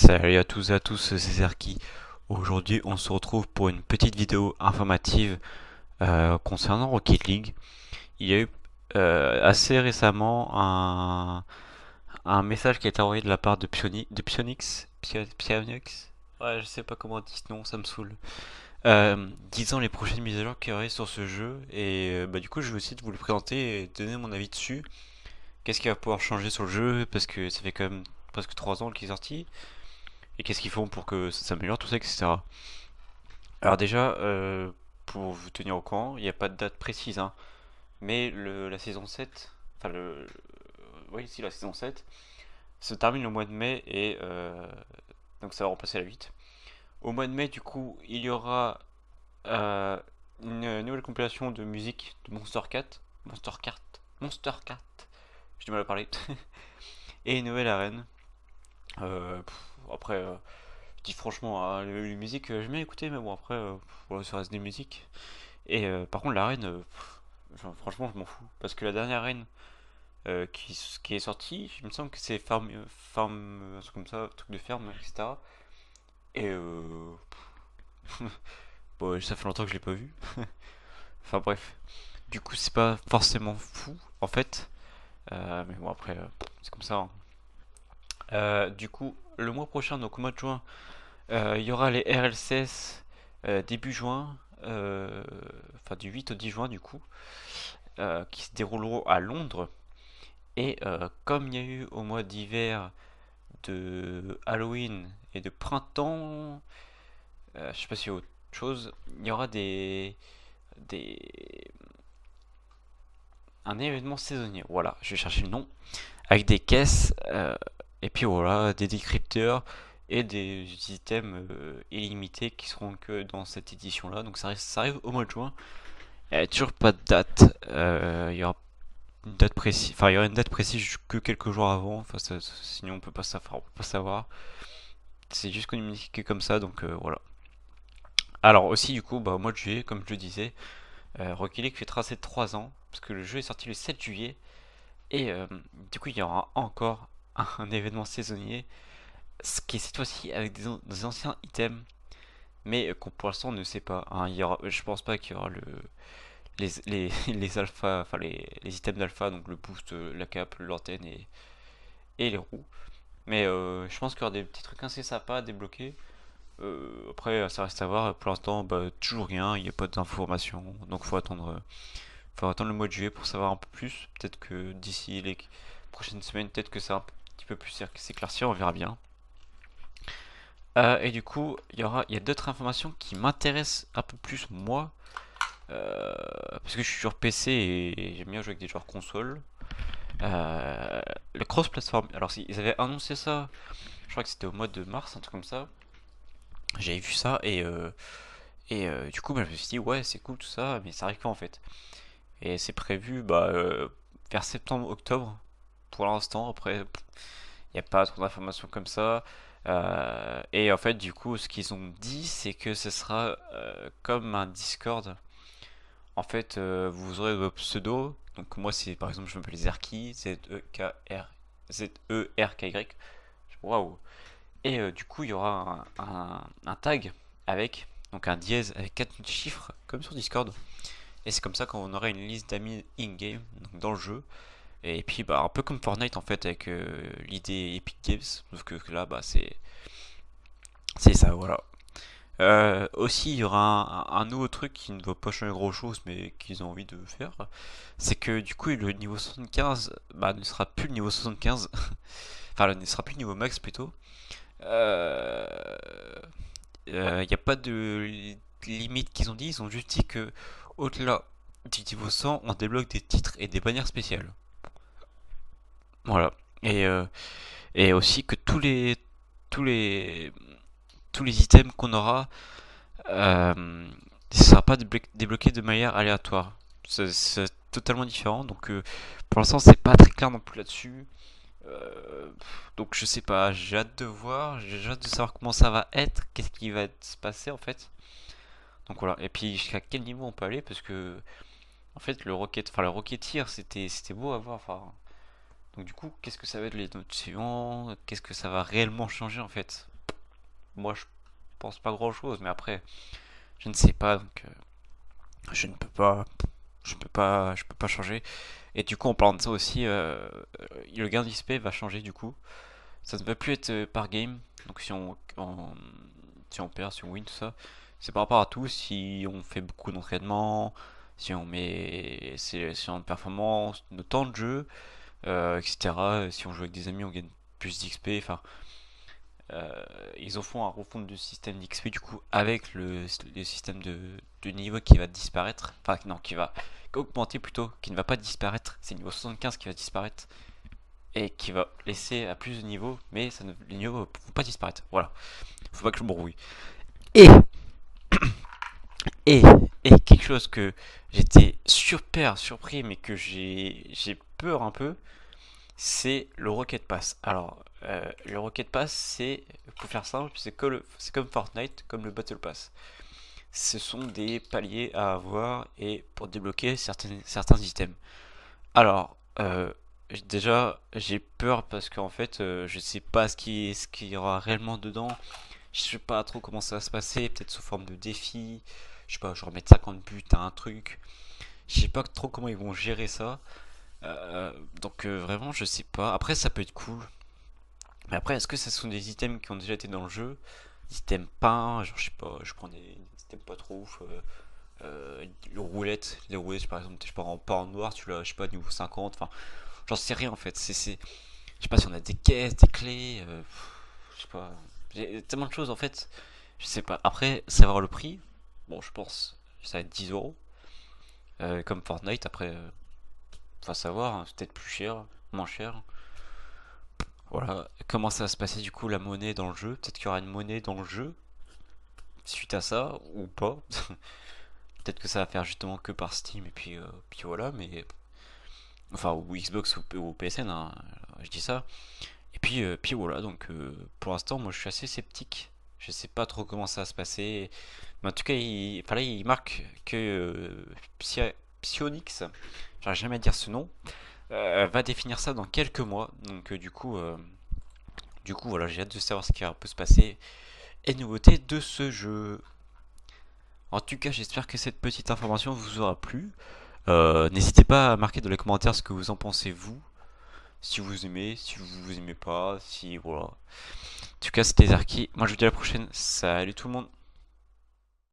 Salut à tous et à tous, c'est Zerki. Aujourd'hui, on se retrouve pour une petite vidéo informative concernant Rocket League. Il y a eu assez récemment un message qui a été envoyé de la part de Psyonix. Ouais, je sais pas comment on dit ce nom, ça me saoule. Disant les prochaines mises à jour qu'il y aurait sur ce jeu. Et bah, du coup, je vais aussi vous le présenter et donner mon avis dessus. Qu'est-ce qui va pouvoir changer sur le jeu? Parce que ça fait quand même presque 3 ans qu'il est sorti. Et qu'est-ce qu'ils font pour que ça s'améliore, tout ça, etc. Alors déjà, pour vous tenir au courant, il n'y a pas de date précise, hein, mais la saison 7, enfin oui, si la saison 7, se termine le mois de mai et donc ça va remplacer la 8. Au mois de mai, du coup, il y aura euh, une nouvelle compilation de musique de Monster Cat, j'ai du mal à parler, et une nouvelle arène. Après, je dis franchement, hein, les musiques, j'aime bien écouter, mais bon, après, voilà, ça reste des musiques. Et par contre, l'arène, franchement, je m'en fous. Parce que la dernière arène qui est sortie, il me semble que c'est Farm, un truc comme ça, un truc de ferme, etc. Et bon, ça fait longtemps que je l'ai pas vu. Enfin bref. Du coup, c'est pas forcément fou, en fait. Mais bon, après, c'est comme ça, hein. Du coup, le mois prochain, donc au mois de juin, il y aura les RLCS début juin, enfin du 8 au 10 juin du coup, qui se dérouleront à Londres. Et comme il y a eu au mois d'hiver de Halloween et de printemps, je sais pas s'il y a autre chose, il y aura des un événement saisonnier. Voilà, je vais chercher le nom avec des caisses et puis voilà, des décrypteurs et des items illimités qui seront que dans cette édition-là. Donc ça arrive au mois de juin. Il n'y a toujours pas de date. Il y aura une date précise. Enfin, il y aura une date précise que quelques jours avant. Enfin, sinon on peut pas savoir. On peut pas savoir. C'est juste communiqué comme ça, donc voilà. Alors aussi du coup, bah, au mois de juillet, comme je le disais, Rocket League fêtera ses 3 ans parce que le jeu est sorti le 7 juillet et du coup il y aura encore un événement saisonnier, ce qui est cette fois-ci avec des anciens items, mais qu'on pour l'instant on ne sait pas, hein. Je pense pas qu'il y aura les alphas, enfin les items d'alpha, donc le boost, la cape, l'antenne et les roues. Mais je pense qu'il y aura des petits trucs assez sympas à débloquer. Après, ça reste à voir. Pour l'instant, bah, toujours rien. Il n'y a pas d'informations. Donc, faut attendre le mois de juillet pour savoir un peu plus. Peut-être que d'ici les prochaines semaines, peut-être que ça va un petit peu plus s'éclaircir. On verra bien. Et du coup, il y a d'autres informations qui m'intéressent un peu plus moi. Parce que je suis sur PC et j'aime bien jouer avec des joueurs console. Le cross-platform. Alors, ils avaient annoncé ça. Je crois que c'était au mois de mars, un truc comme ça. J'avais vu ça et du coup, bah, je me suis dit, ouais, c'est cool tout ça, mais ça arrive quand en fait? Et c'est prévu bah, vers septembre-octobre pour l'instant. Après, il n'y a pas trop d'informations comme ça. Et en fait, du coup, ce qu'ils ont dit, c'est que ce sera comme un Discord. En fait, vous aurez vos pseudos. Donc, moi, c'est par exemple, je m'appelle Zerky, Z-E-R-K-Y. Waouh! Et du coup, il y aura un tag avec, donc un dièse avec 4 chiffres, comme sur Discord. Et c'est comme ça qu'on aura une liste d'amis in-game, donc dans le jeu. Et puis, bah, un peu comme Fortnite en fait, avec l'idée Epic Games. Sauf que là, bah, c'est ça, voilà. Aussi, il y aura un nouveau truc qui ne va pas changer grand chose, mais qu'ils ont envie de faire. C'est que du coup, le niveau 75 bah, ne sera plus le niveau 75. Enfin, ne sera plus le niveau max plutôt. Euh, Il n'y a pas de limite qu'ils ont dit, ils ont juste dit que au-delà du niveau 100, on débloque des titres et des bannières spéciales. Voilà. Et, euh, et aussi que tous les, tous les items qu'on aura, ne sera pas débloqué de manière aléatoire. C'est totalement différent. Donc pour l'instant, c'est pas très clair non plus là-dessus. Donc je sais pas, j'ai hâte de voir, j'ai hâte de savoir comment ça va être, qu'est-ce qui va se passer en fait. Donc voilà, et puis jusqu'à quel niveau on peut aller parce que en fait le Rocketeer c'était beau à voir. Enfin, donc du coup, qu'est-ce que ça va être les notes suivantes, qu'est-ce que ça va réellement changer en fait. moi je pense pas grand chose, mais après, je ne sais pas, donc je ne peux pas, je peux pas changer. Et du coup, en parlant de ça aussi, le gain d'XP va changer du coup. Ça ne va plus être par game, donc si on perd, si on win, tout ça, c'est par rapport à tout. Si on fait beaucoup d'entraînement, si on met, si on performance, nos temps de jeu, etc. Si on joue avec des amis, on gagne plus d'XP. Enfin, ils en font un refond du système d'XP du coup avec le système de niveau qui va disparaître. Enfin, non, qui va augmenter plutôt, qui ne va pas disparaître. C'est le niveau 75 qui va disparaître et qui va laisser à plus de niveaux, mais les niveaux ne vont pas disparaître. Voilà, faut pas que je me brouille. Et, et, et quelque chose que j'étais super surpris, mais que j'ai peur un peu, c'est le Rocket Pass. Alors, le Rocket Pass, c'est, pour faire simple, c'est comme Fortnite, comme le Battle Pass. Ce sont des paliers à avoir et pour débloquer certains items. Alors, déjà, j'ai peur parce qu'en fait, je sais pas ce qu'il y aura réellement dedans. Je sais pas trop comment ça va se passer, peut-être sous forme de défi. Je sais pas, je remettre 50 buts à un truc. Je sais pas trop comment ils vont gérer ça. Donc vraiment, je sais pas. Après, ça peut être cool. Mais après, est-ce que ce sont des items qui ont déjà été dans le jeu? Des items peints, genre je sais pas, je prends des items pas trop ouf. Les roulettes par exemple, je sais pas, pas en noir, tu l'as, je sais pas, niveau 50, enfin, j'en sais rien en fait. Je sais pas si on a des caisses, des clés, je sais pas. J'ai tellement de choses en fait, je sais pas. Après, savoir le prix, bon, je pense, ça va être 10 euros, comme Fortnite. Après, faut savoir, hein, c'est peut-être plus cher, moins cher. Voilà, comment ça va se passer du coup la monnaie dans le jeu? Peut-être qu'il y aura une monnaie dans le jeu suite à ça ou pas. Peut-être que ça va faire justement que par Steam et puis voilà, mais enfin ou Xbox ou PSN, hein, je dis ça. Et puis voilà, donc pour l'instant moi je suis assez sceptique. Je sais pas trop comment ça va se passer. Mais en tout cas, enfin, là, il marque que Psyonix, j'arrive jamais à dire ce nom, va définir ça dans quelques mois. Donc du coup voilà, j'ai hâte de savoir ce qui va un peu se passer et nouveautés de ce jeu. En tout cas, j'espère que cette petite information vous aura plu. N'hésitez pas à marquer dans les commentaires ce que vous en pensez vous, si vous aimez, si vous aimez pas, si voilà. En tout cas, c'était Zarki. Moi, je vous dis à la prochaine. Salut tout le monde.